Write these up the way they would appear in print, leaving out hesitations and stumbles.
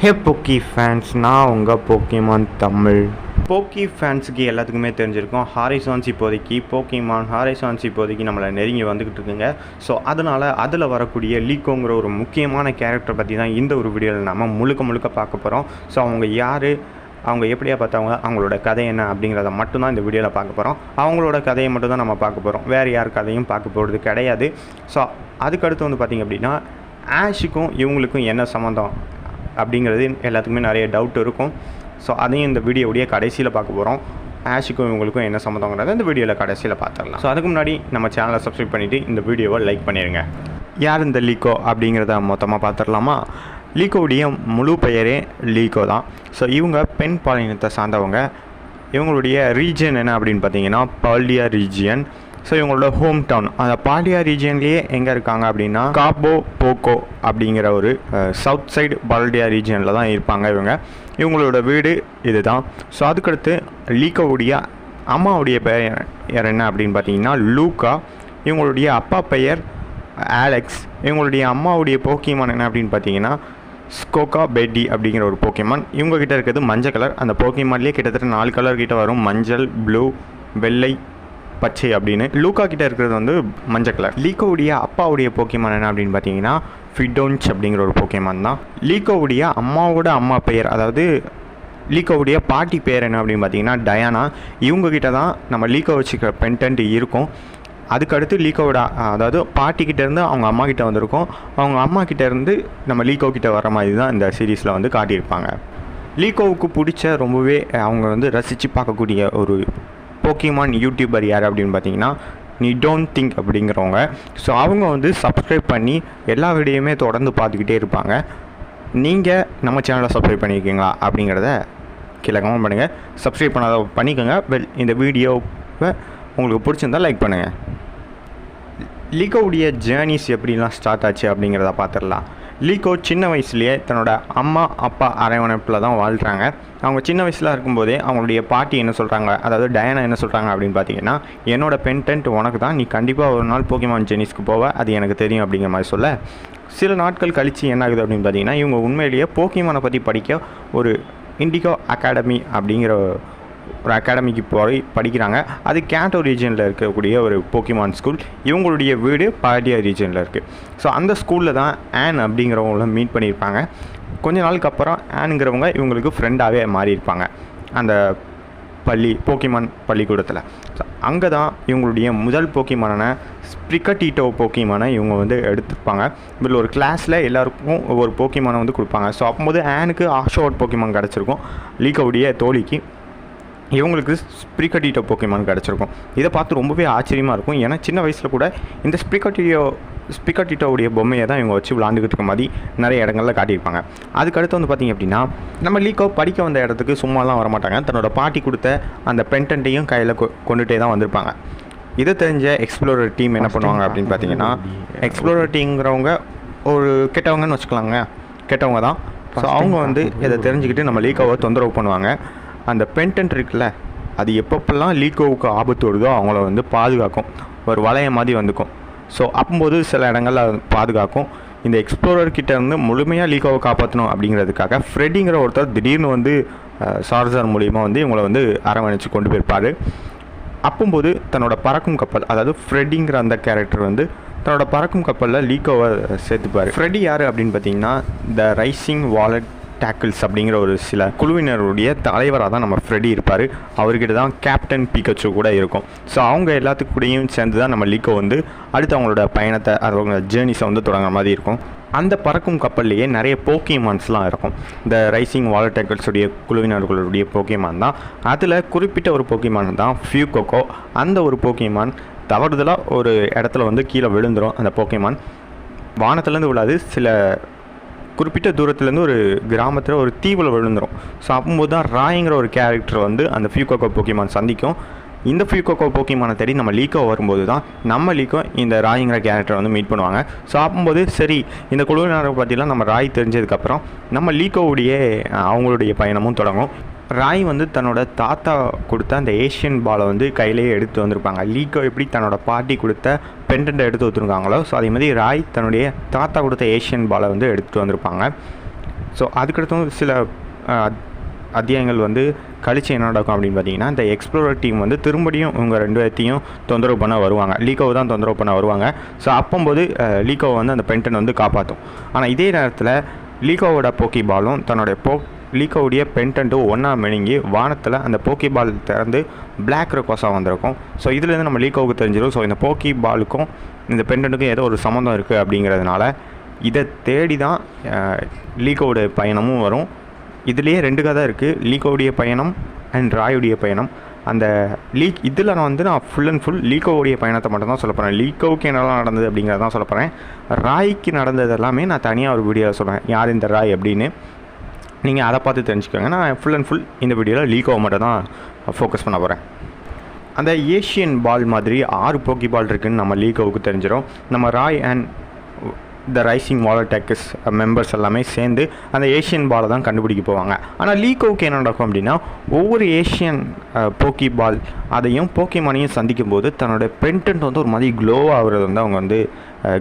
ஹே போக்கி ஃபேன்ஸ், நான் உங்கள் போக்கிமான் தமிழ். போக்கி ஃபேன்ஸுக்கு எல்லாத்துக்குமே தெரிஞ்சிருக்கும், ஹாரிசான்ஸ் இப்போதைக்கு நம்மளை நெருங்கி வந்துக்கிட்டு இருக்குங்க. ஸோ அதனால் அதில் வரக்கூடிய லீக்கோங்கிற ஒரு முக்கியமான கேரக்டரை பற்றி தான் இந்த ஒரு வீடியோவில் நம்ம முழுக்க பார்க்க போகிறோம். ஸோ அவங்க யார், அவங்க எப்படியா பார்த்தவங்க, அவங்களோட கதை என்ன அப்படிங்கிறத மட்டும்தான் இந்த வீடியோவில் பார்க்க போகிறோம். அவங்களோட கதையை மட்டும் தான் நம்ம பார்க்க போகிறோம், வேறு யார் கதையும் பார்க்க போகிறது கிடையாது. ஸோ அதுக்கடுத்து வந்து பார்த்திங்க அப்படின்னா, ஆஷுக்கும் இவங்களுக்கும் என்ன சம்மந்தம் அப்படிங்கிறது எல்லாத்துக்குமே நிறைய டவுட் இருக்கும். ஸோ அதையும் இந்த வீடியோவுடைய கடைசியில் பார்க்க போகிறோம். ஆஷுக்கும் இவங்களுக்கும் என்ன சம்மந்தங்கிறத இந்த வீடியோவில் கடைசியில் பார்த்துடலாம். ஸோ அதுக்கு முன்னாடி நம்ம சேனலை சப்ஸ்கிரைப் பண்ணிவிட்டு இந்த வீடியோவை லைக் பண்ணிடுங்க. யார் இந்த லீக்கோ அப்படிங்கிறத மொத்தமாக பார்த்துடலாமா? லீக்கோவுடைய முழு பெயரே லீக்கோ தான். ஸோ இவங்க பெண் பாலினத்தை சார்ந்தவங்க. இவங்களுடைய ரீஜன் என்ன அப்படின்னு பார்த்தீங்கன்னா பால்டியா ரீஜியன். ஸோ இவங்களோட ஹோம் டவுன் அந்த பால்டியா ரீஜியன்லேயே எங்கே இருக்காங்க அப்படின்னா காபோ போக்கோ அப்படிங்கிற ஒரு சவுத் சைடு பால்டியா ரீஜியனில் தான் இருப்பாங்க இவங்களோட வீடு இது தான். ஸோ அதுக்கடுத்து லீக்கோவுடைய அம்மாவுடைய பெயர் என்ன அப்படின்னு பார்த்தீங்கன்னா லூக்கா. இவங்களுடைய அப்பா பெயர் ஆலெக்ஸ். இவங்களுடைய அம்மாவுடைய போக்கிமான் என்ன அப்படின்னு பார்த்தீங்கன்னா ஸ்கோகா பெட்டி அப்படிங்கிற ஒரு போக்கிமான். இவங்ககிட்ட இருக்கிறது மஞ்சள் கலர். அந்த போக்கிமான்லேயே கிட்டத்தட்ட 4 கலர் கிட்ட வரும், மஞ்சள், ப்ளூ, வெள்ளை, பச்சை அப்படின்னு. லூக்கா கிட்ட இருக்கிறது வந்து மஞ்சள் கலர். லீக்கோவுடைய அப்பாவுடைய போக்கிமான் என்ன அப்படின்னு பார்த்தீங்கன்னா ஃபிடோன்ச் அப்படிங்கிற ஒரு போக்கிமான் தான். லீக்கோவுடைய அம்மாவோட அம்மா பெயர், அதாவது லீக்கோவுடைய பாட்டி பெயர் என்ன அப்படின்னு பார்த்தீங்கன்னா டயானா. இவங்ககிட்ட தான் நம்ம லீக்கோ வச்சுக்கிற பென்டென்ட் இருக்கும். அதுக்கடுத்து லீக்கோவோட அதாவது பாட்டிக்கிட்டேருந்து அவங்க அம்மா கிட்டே வந்திருக்கோம். அவங்க அம்மா கிட்டேருந்து நம்ம லீக்கோ கிட்டே வர மாதிரி தான் இந்த சீரீஸில் வந்து காட்டியிருப்பாங்க. லீக்கோவுக்கு பிடிச்ச ரொம்பவே அவங்க வந்து ரசித்து பார்க்கக்கூடிய ஒரு போக்கிமான் யூடியூபர் யார் அப்படின்னு பார்த்தீங்கன்னா நீ டோன்ட் திங்க் அப்படிங்கிறவங்க. ஸோ அவங்க வந்து சப்ஸ்கிரைப் பண்ணி எல்லா வீடியோவுமே தொடர்ந்து பார்த்துக்கிட்டே இருப்பாங்க. நீங்கள் நம்ம சேனலை சப்ஸ்கிரைப் பண்ணியிருக்கீங்களா அப்படிங்கிறத கீழே கமெண்ட் பண்ணுங்கள். சப்ஸ்கிரைப் பண்ணாத பண்ணிக்கோங்க. இந்த வீடியோவை உங்களுக்கு பிடிச்சிருந்தால் லைக் பண்ணுங்கள். லீக்கோவுடைய ஜேர்னிஸ் எப்படிலாம் ஸ்டார்ட் ஆச்சு அப்படிங்கிறத பார்த்துடலாம். லீக்கோ சின்ன வயசுலேயே தன்னோட அம்மா அப்பா அரவணைப்பில் தான் வாழ்கிறாங்க. அவங்க சின்ன வயசில் இருக்கும்போதே அவங்களுடைய பாட்டி என்ன சொல்கிறாங்க, அதாவது டயானா என்ன சொல்கிறாங்க அப்படின்னு பார்த்தீங்கன்னா என்னோடய பென்டென்ட் உனக்கு தான், நீ கண்டிப்பாக ஒரு நாள் போக்கிமான் ஜெனிஸ்க்கு போவ, அது எனக்கு தெரியும் அப்படிங்கிற மாதிரி சொல்ல, சில நாட்கள் கழித்து என்ன ஆகுது அப்படின்னு பார்த்தீங்கன்னா இவங்க உண்மையிலேயே போக்கிமானை பற்றி படிக்க ஒரு இண்டிகோ அகாடமி அப்படிங்கிற ஒரு அகாடமிக்கு போய் படிக்கிறாங்க. அது கேண்டோ ரீஜனில் இருக்கக்கூடிய ஒரு போக்கிமான் ஸ்கூல். இவங்களுடைய வீடு பால்டியா ரீஜனில் இருக்குது. ஸோ அந்த ஸ்கூலில் தான் ஆன் அப்படிங்கிறவங்கள மீட் பண்ணியிருப்பாங்க. கொஞ்ச நாளுக்கு அப்புறம் ஆனுங்கிறவங்க இவங்களுக்கு ஃப்ரெண்டாகவே மாறியிருப்பாங்க அந்த போக்கிமான் பள்ளிக்கூடத்தில். ஸோ அங்கே தான் இவங்களுடைய முதல் போக்கிமானான ஸ்ப்ரிகட்டிட்டோ போக்கிமானை இவங்க வந்து எடுத்துருப்பாங்க. இதில் ஒரு கிளாஸில் எல்லாருக்கும் ஒவ்வொரு போக்கிமானை வந்து கொடுப்பாங்க. ஸோ அப்போது ஆனுக்கு ஆஷோட் போக்கிமான் கிடச்சிருக்கும், லீக்கோவுடைய தோழிக்கு இவங்களுக்கு ஸ்ப்ரிகட்டிட்டோ போக்கிமான் கிடச்சிருக்கும். இதை பார்த்து ரொம்பவே ஆச்சரியமாக இருக்கும். ஏன்னா சின்ன வயசில் கூட இந்த ஸ்ப்ரிகட்டிட்டோவுடைய பொம்மையை தான் இவங்க வச்சு விளாண்டுக்கிட்டு இருக்க மாதிரி நிறைய இடங்களில் காட்டியிருப்பாங்க. அதுக்கடுத்து வந்து பார்த்திங்க அப்படின்னா நம்ம லீக்கோ படிக்க வந்த இடத்துக்கு சும்மாலாம் வரமாட்டாங்க. தன்னோட பாட்டி கொடுத்த அந்த பென்டென்ட்டையும் கையில் கொண்டுகிட்டே தான் வந்திருப்பாங்க. இதை தெரிஞ்ச எக்ஸ்ப்ளோரர் டீம் என்ன பண்ணுவாங்க அப்படின்னு பார்த்தீங்கன்னா, எக்ஸ்ப்ளோரர் டீம்ங்கிறவங்க ஒரு கெட்டவங்கன்னு வச்சுக்கலாங்க, கெட்டவங்க தான். ஸோ அவங்க வந்து இதை தெரிஞ்சுக்கிட்டு நம்ம லீக்கோவை தொந்தரவு பண்ணுவாங்க. அந்த பென்டென்ட் இருக்குல்ல, அது எப்பப்பெல்லாம் லீக்கோவுக்கு ஆபத்து வருதோ அவங்கள வந்து பாதுகாக்கும், ஒரு வளையம் மாதிரி வந்துக்கும். ஸோ அப்போது சில இடங்களில் பாதுகாக்கும். இந்த எக்ஸ்ப்ளோரர் கிட்ட இருந்து முழுமையாக லீக்கோவை காப்பாற்றணும் அப்படிங்கிறதுக்காக ஃப்ரெட்டிங்கிற ஒருத்தர் திடீர்னு வந்து சார்ஜர் மூலிமா வந்து இவங்களை வந்து அரவணைச்சு கொண்டு போயிருப்பார். அப்போது தன்னோட பறக்கும் கப்பல், அதாவது ஃப்ரெட்டிங்கிற அந்த கேரக்டர் வந்து தன்னோட பறக்கும் கப்பலில் லீக்கோவை சேர்த்துப்பார். ஃப்ரெட்டி யார் அப்படின்னு பார்த்தீங்கன்னா த ரைசிங் வாலட் டேக்கிள்ஸ் அப்படிங்கிற ஒரு சில குழுவினருடைய தலைவராக தான் நம்ம ஃப்ரெட்டி இருப்பார். அவர்கிட்ட தான் கேப்டன் பிகச்சு கூட இருக்கும். ஸோ அவங்க எல்லாத்துக்கூடையும் சேர்ந்து தான் நம்ம லீக்கோ வந்து அடுத்து அவங்களோட பயணத்தை, அவங்க ஜேர்னிஸை வந்து தொடங்குற மாதிரி இருக்கும். அந்த பறக்கும் கப்பல்லையே நிறைய போக்கிமான்ஸ்லாம் இருக்கும். இந்த ரைசிங் வாலட் டேக்கிள்ஸுடைய குழுவினர்களுடைய போக்கிமான் தான். அதில் குறிப்பிட்ட ஒரு போக்கிமான் தான் ஃபியூகோகோ. அந்த ஒரு போக்கிமான் தவறுதலாக ஒரு இடத்துல வந்து கீழே விழுந்துடும். அந்த போக்கிமான் வானத்துலேருந்து விழாது, சில குறிப்பிட்ட தூரத்துலேருந்து ஒரு கிராமத்தில் ஒரு தீவில் விழுந்துடும். ஸோ அப்போது தான் ராய்ங்கிற ஒரு கேரக்டர் வந்து அந்த ஃபியூகோகோ போக்கிமான் சந்திக்கும். இந்த ஃபியூகோகோ போக்கிமானை தேடி நம்ம லீக்கோ வரும்போது தான் நம்ம லீக்கோ இந்த ராய்ங்கிற கேரக்டரை வந்து மீட் பண்ணுவாங்க. ஸோ அப்போது சரி, இந்த குழுவினரை பற்றிலாம் நம்ம ராய் தெரிஞ்சதுக்கப்புறம் நம்ம லீக்கோவுடைய அவங்களுடைய பயணமும் தொடங்கும். ராய் வந்து தன்னோட தாத்தா கொடுத்த அந்த ஏஷியன் பாலை வந்து கையிலேயே எடுத்து வந்திருப்பாங்க. லீக்கோ எப்படி தன்னோட பாட்டி கொடுத்த பெண்டண்ட்டை எடுத்து வச்சுருக்காங்களோ, ஸோ அதே மாதிரி ராய் தன்னுடைய தாத்தா கொடுத்த ஏஷியன் பாலை வந்து எடுத்துகிட்டு வந்திருப்பாங்க. ஸோ அதுக்கடுத்தும் சில அத்தியாயங்கள் வந்து கழிச்சு என்ன நடக்கும் அப்படின்னு பார்த்தீங்கன்னா, இந்த எக்ஸ்ப்ளோரர் டீம் வந்து திரும்படியும் இவங்க 2 பேர்த்தையும் தொந்தரவு பண்ண வருவாங்க. லீக்கோவை தான் தொந்தரவு பண்ண வருவாங்க. ஸோ அப்போம்போது லீக்கோவை வந்து அந்த பென்டன் வந்து காப்பாற்றும். ஆனால் இதே நேரத்தில் லீக்கோவோட போக்கி பாலும் தன்னுடைய லீக்கோவுடைய பென்டென்ட்டும் ஒன்றா மெழுங்கி வானத்தில் அந்த போக்கி பால் திறந்து பிளாக் ரெக்கோஸாக வந்திருக்கும். ஸோ இதுலேருந்து நம்ம லீக்கோவுக்கு தெரிஞ்சிடும். ஸோ இந்த போக்கி பாலுக்கும் இந்த பென்டென்ட்டுக்கும் ஏதோ ஒரு சம்மந்தம் இருக்குது அப்படிங்கிறதுனால இதை தேடி தான் லீக்கோவுடைய பயணமும் வரும். இதுலேயே 2 கதை இருக்குது, லீக்கோவுடைய பயணம் அண்ட் ராயுடைய பயணம். அந்த இதில் நான் ஃபுல் அண்ட் ஃபுல் லீக்கோவுடைய பயணத்தை மட்டும் தான் சொல்ல போகிறேன். லீக்கோவுக்கு என்னெல்லாம் நடந்தது அப்படிங்கிறத தான் சொல்ல போகிறேன். ராய்க்கு நடந்தது எல்லாமே நான் தனியாக ஒரு வீடியோவில் சொல்கிறேன், யார் இந்த ராய் அப்படின்னு. நீங்கள் அதை பார்த்து தெரிஞ்சுக்கோங்க. நான் ஃபுல் அண்ட் ஃபுல் இந்த வீடியோவில் லீக்கோவை மட்டும் தான் ஃபோக்கஸ் பண்ண போகிறேன். அந்த ஏஷியன் பால் மாதிரி 6 போக்கி பால் இருக்குதுன்னு நம்ம லீக்கோவுக்கு தெரிஞ்சிடும். நம்ம ராய் அண்ட் த ரைசிங் வாலர்டெக்கஸ் மெம்பர்ஸ் எல்லாமே சேர்ந்து அந்த ஏஷியன் பாலை தான் கண்டுபிடிக்க போவாங்க. ஆனால் லீக்கோவுக்கு என்ன நடக்கும் அப்படின்னா, ஒவ்வொரு ஏஷியன் போக்கி பால் அதையும் போக்கிமானையும் சந்திக்கும் போது தன்னோட பென்டென்ட் வந்து ஒரு மாதிரி க்ளோ ஆகுறது வந்து அவங்க வந்து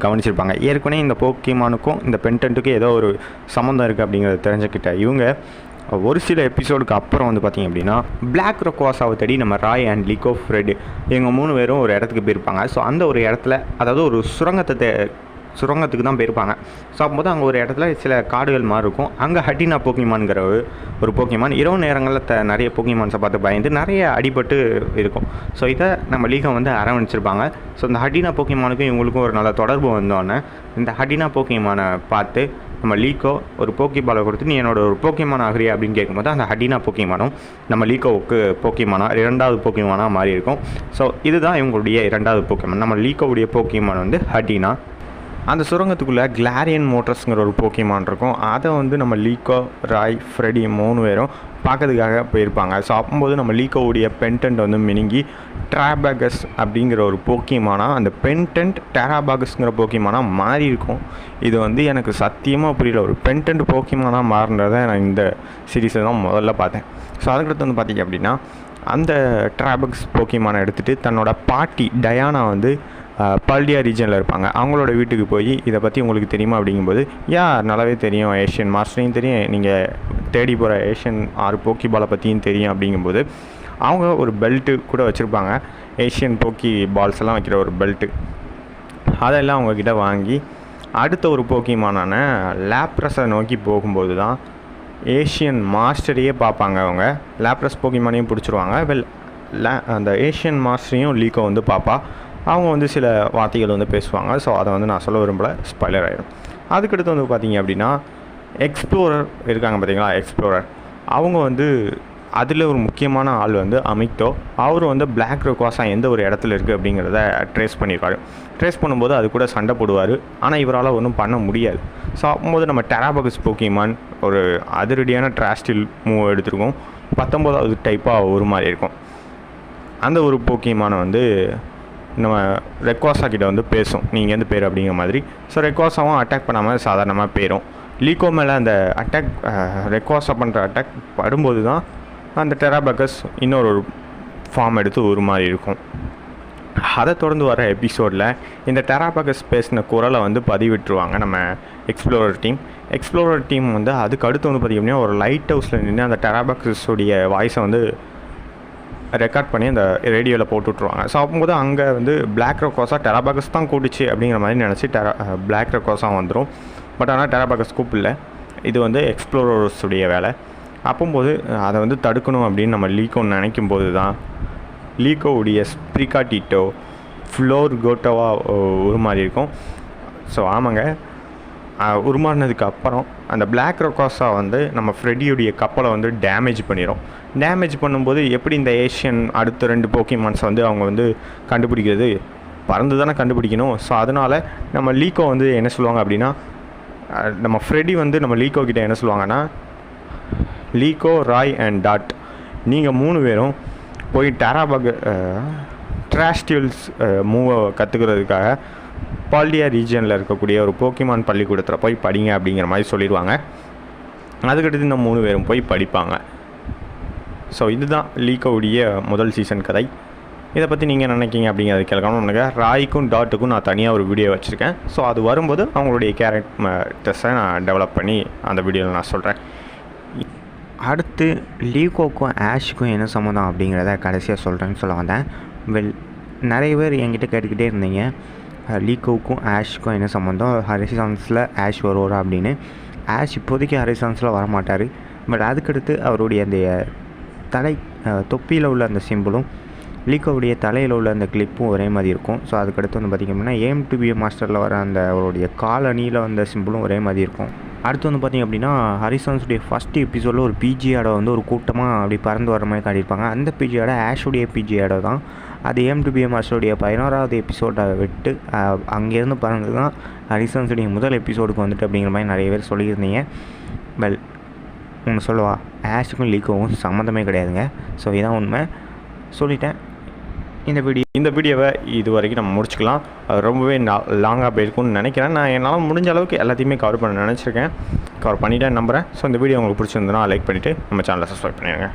கவனிச்சிருப்பாங்க. ஏற்கனவே இந்த போக்கிமானுக்கும் இந்த பென்டென்ட்டுக்கும் ஏதோ ஒரு சம்மந்தம் இருக்குது அப்படிங்கிறத தெரிஞ்சுக்கிட்ட இவங்க ஒரு சில எபிசோடுக்கு அப்புறம் வந்து பார்த்திங்க அப்படின்னா, பிளாக் ரெக்கோஸாவை தேடி நம்ம ராய் அண்ட் லீக்கோ ஃப்ரெட் இவங்க 3 பேரும் ஒரு இடத்துக்கு போயிருப்பாங்க. ஸோ அந்த ஒரு இடத்துல, அதாவது ஒரு சுரங்கத்துக்கு தான் போயிருப்பாங்க. ஸோ அப்போது அங்கே ஒரு இடத்துல சில காடுகள் மாதிரி இருக்கும். அங்கே ஹட்டினா போக்கிமான்கிற ஒரு போக்கிமான் இரவு நேரங்களில் நிறைய போக்கிமான்ஸை பார்த்து பயந்து நிறைய அடிபட்டு இருக்கும். ஸோ இதை நம்ம லீகை வந்து அரவணைச்சிருப்பாங்க. ஸோ இந்த ஹட்டினா போக்கிமானுக்கும் இவங்களுக்கும் ஒரு நல்ல தொடர்பு வந்தோடனே இந்த ஹட்டினா போக்கிமானை பார்த்து நம்ம லீக்கோ ஒரு போக்கி பாலை கொடுத்து, நீ என்னோட ஒரு போக்கிமான் ஆகிறியா அப்படின்னு கேட்கும்போது அந்த ஹட்டினா போக்கிமானும் நம்ம லீக்கோவுக்கு போக்கிமானாக 2வது போக்கிமானாக மாறி இருக்கும். ஸோ இதுதான் இவங்களுடைய 2வது போக்கிமான். நம்ம லீக்கோவுடைய போக்கிமான் வந்து ஹட்டினா. அந்த சுரங்கத்துக்குள்ளே கிளாரியன் மோட்டர்ஸுங்கிற ஒரு போக்கிமான் இருக்கும். அதை வந்து நம்ம லீக்கோ, ராய், ஃப்ரெடி 3 பேரும் பார்க்கறதுக்காக போயிருப்பாங்க. ஸோ அப்போது நம்ம லீக்கோவுடைய பென்டென்ட் வந்து மினுங்கி டெராபாகஸ் அப்படிங்கிற ஒரு போக்கிமானாக, அந்த பென்டென்ட் டெராபாகஸ்ங்கிற போக்கிமானாக மாறி இருக்கும். இது வந்து எனக்கு சத்தியமாக புரியல. ஒரு பென்டென்ட் போக்கிமானாக மாறினதை நான் இந்த சீரீஸை தான் முதல்ல பார்த்தேன். ஸோ அதுக்கடுத்து வந்து பார்த்திங்க அப்படின்னா, அந்த டெராபாகஸ் போக்கிமானை எடுத்துகிட்டு தன்னோட பாட்டி டயானா வந்து பல்டியா ரீஜனில் இருப்பாங்க. அவங்களோட வீட்டுக்கு போய் இதை பற்றி உங்களுக்கு தெரியுமா அப்படிங்கும்போது, நல்லாவே தெரியும், ஏஷியன் மாஸ்டரையும் தெரியும், நீங்கள் தேடி போகிற ஏஷியன் 6 போக்கி பாலை பற்றியும் தெரியும் அப்படிங்கும்போது அவங்க ஒரு பெல்ட்டு கூட வச்சுருப்பாங்க. ஏஷியன் போக்கி பால்ஸ் எல்லாம் வைக்கிற ஒரு பெல்ட்டு, அதெல்லாம் அவங்கக்கிட்ட வாங்கி அடுத்த ஒரு போக்கிமானான லேப்ரஸை நோக்கி போகும்போது தான் ஏஷியன் மாஸ்டரையே பார்ப்பாங்க. அவங்க லேப்ரஸ் போக்கிமானையும் பிடிச்சிருவாங்க. அந்த ஏஷியன் மாஸ்டரையும் லீக்கோ வந்து பார்ப்பா. அவங்க வந்து சில வார்த்தைகள் வந்து பேசுவாங்க. ஸோ அதை வந்து நான் சொல்ல விரும்பல, ஸ்பாய்லர் ஆகிடும். அதுக்கடுத்து வந்து பார்த்திங்க அப்படின்னா, எக்ஸ்ப்ளோரர் இருக்காங்க பார்த்தீங்களா, எக்ஸ்ப்ளோரர். அவங்க வந்து அதில் ஒரு முக்கியமான ஆள் வந்து அமிக்டோ. அவர் வந்து பிளாக் ரெக்கோஸா எந்த ஒரு இடத்துல இருக்குது அப்படிங்கிறத ட்ரேஸ் பண்ணியிருக்காரு. ட்ரேஸ் பண்ணும்போது அது கூட சண்டை போடுவார். ஆனால் இவரால் ஒன்றும் பண்ண முடியாது. ஸோ அப்போது நம்ம டெராபாகஸ் போக்கிமான் ஒரு அதிரடியான ட்ராஸ்டில் மூவ் எடுத்துருக்கோம். 19வது டைப்பாக ஒரு மாதிரி இருக்கும். அந்த ஒரு போக்கிமானை வந்து நம்ம ரெக்வாசா கிட்ட வந்து பேசும், நீங்கள் எந்த பேர் அப்படிங்கிற மாதிரி. ஸோ ரெக்வாசாவும் அட்டாக் பண்ணாமல் சாதாரணமாக போயிடும். லீக்கோ மேலே அந்த அட்டாக் ரெக்வாசா பண்ணுற அட்டாக் படும்போது தான் அந்த டெராபாகஸ் இன்னொரு ஃபார்ம் எடுத்து ஒரு மாதிரி இருக்கும். அதை தொடர்ந்து வர எபிசோடில் இந்த டெராபாகஸ் பேசின குரலை வந்து பதிவிட்டுருவாங்க நம்ம எக்ஸ்ப்ளோரர் டீம் வந்து அதுக்கு அடுத்து வந்து பார்த்திங்கன்னா ஒரு லைட் ஹவுஸில் நின்று அந்த டெராபாகஸோடைய வாய்ஸை வந்து ரெக்கார்ட் பண்ணி அந்த ரேடியோவில் போட்டு விட்ருவாங்க. ஸோ அப்போது அங்கே வந்து பிளாக் ரெக்கோஸா டெராபாகஸ் தான் கூட்டுச்சு அப்படிங்கிற மாதிரி நினச்சி பிளாக் ரெக்கோஸா வந்துடும். பட் ஆனால் டெராபாகஸ் கூப்பிடல, இது வந்து எக்ஸ்ப்ளோரர்ஸுடைய வேலை. அப்போது அதை வந்து தடுக்கணும் அப்படின்னு நம்ம லீக்கோ நினைக்கும் போது தான் லீக்கோவுடைய ஸ்ப்ரிகாட்டிட்டோ ஃப்ளோர் கோட்டோவாக உருமாறி இருக்கும். ஸோ ஆமாங்க, உருமாறினதுக்கு அப்புறம் அந்த பிளாக் ரெக்கோஸா வந்து நம்ம ஃப்ரெடியுடைய கப்பலை வந்து டேமேஜ் பண்ணிடும். டேமேஜ் பண்ணும்போது எப்படி இந்த ஏஷியன் அடுத்த 2 போக்கிமான்ஸை வந்து அவங்க வந்து கண்டுபிடிக்கிறது, பறந்து தானே கண்டுபிடிக்கணும். ஸோ அதனால் நம்ம லீக்கோ வந்து என்ன சொல்லுவாங்க அப்படின்னா, நம்ம ஃப்ரெடி வந்து நம்ம லீக்கோ கிட்டே என்ன சொல்லுவாங்கன்னா, லீக்கோ, ராய் அண்ட் டாட், நீங்கள் 3 பேரும் போய் ட்ராஸ்டியூல்ஸ் மூவை கற்றுக்கிறதுக்காக பால்டியா ரீஜனில் இருக்கக்கூடிய ஒரு போக்கிமான் பள்ளிக்கூடத்தில் போய் படிங்க அப்படிங்கிற மாதிரி சொல்லிடுவாங்க. அதுக்கடுத்து இந்த 3 பேரும் போய் படிப்பாங்க. ஸோ இதுதான் லீக்கோவுடைய முதல் சீசன் கதை. இதை பற்றி நீங்கள் நினைக்கிங்க அப்படிங்கிறது கேட்கணும். எனக்கு ராய்க்கும் டாட்டுக்கும் நான் தனியாக ஒரு வீடியோ வச்சுருக்கேன். ஸோ அது வரும்போது அவங்களுடைய கேரக்டர்ஸை நான் டெவலப் பண்ணி அந்த வீடியோவில் நான் சொல்கிறேன். அடுத்து லீகோக்கும் ஆஷுக்கும் என்ன சம்மந்தம் அப்படிங்கிறத கடைசியாக சொல்கிறேன்னு சொல்ல வந்தேன். நிறைய பேர் என்கிட்ட கேட்டுக்கிட்டே இருந்தீங்க லீகோவுக்கும் ஆஷுக்கும் என்ன சம்மந்தம், ஹரிசான்ஸில் ஆஷ் வருவாரா அப்படின்னு. ஆஷ் இப்போதைக்கு ஹரிசான்ஸில் வரமாட்டார். பட் அதுக்கடுத்து அவருடைய அந்த தொப்பியில் உள்ள அந்த சிம்பிளும் லீகோவுடைய தலையில் உள்ள அந்த கிளிப்பும் ஒரே மாதிரி இருக்கும். ஸோ அதுக்கடுத்து வந்து பார்த்திங்க அப்படின்னா AMTBA மாஸ்டரில் வர அந்த அவருடைய கால் அணியில் வந்த சிம்பிளும் ஒரே மாதிரி இருக்கும். அடுத்து வந்து பார்த்திங்க அப்படின்னா ஹரிசான்ஸுடைய ஃபஸ்ட்டு எபிசோடில் ஒரு பிஜி ஆடோ வந்து ஒரு கூட்டமாக அப்படி பறந்து வர மாதிரி காட்டியிருப்பாங்க. அந்த பிஜி ஆடோ ஆஷுடைய பிஜி ஆடோ தான். அது AMTBA மாஸ்டருடைய 11வது எபிசோடை விட்டு அங்கேருந்து பறந்து தான் ஹரிசான்ஸுடைய முதல் எபிசோடுக்கு வந்துட்டு அப்படிங்கிற மாதிரி நிறைய பேர் சொல்லியிருந்தீங்க. ஒன்று சொல்லவா, ஆஷுக்கும் லீகோவும் சம்மந்தமே கிடையாதுங்க. ஸோ இதான் உண்மை, சொல்லிட்டேன். இந்த வீடியோவை இது வரைக்கும் நம்ம முடிச்சுக்கலாம். அது ரொம்பவே லாங்காக போயிருக்கும்னு நினைக்கிறேன். நான் என்னால் முடிஞ்ச அளவுக்கு எல்லாத்தையுமே கவர் பண்ண நினச்சிருக்கேன். கவர் பண்ணிவிட்டேன் நம்புகிறேன். ஸோ இந்த வீடியோ உங்களுக்கு பிடிச்சிருந்ததுன்னா லைக் பண்ணிவிட்டு நம்ம சேனலை சப்ஸ்கிரைப் பண்ணிடுங்க.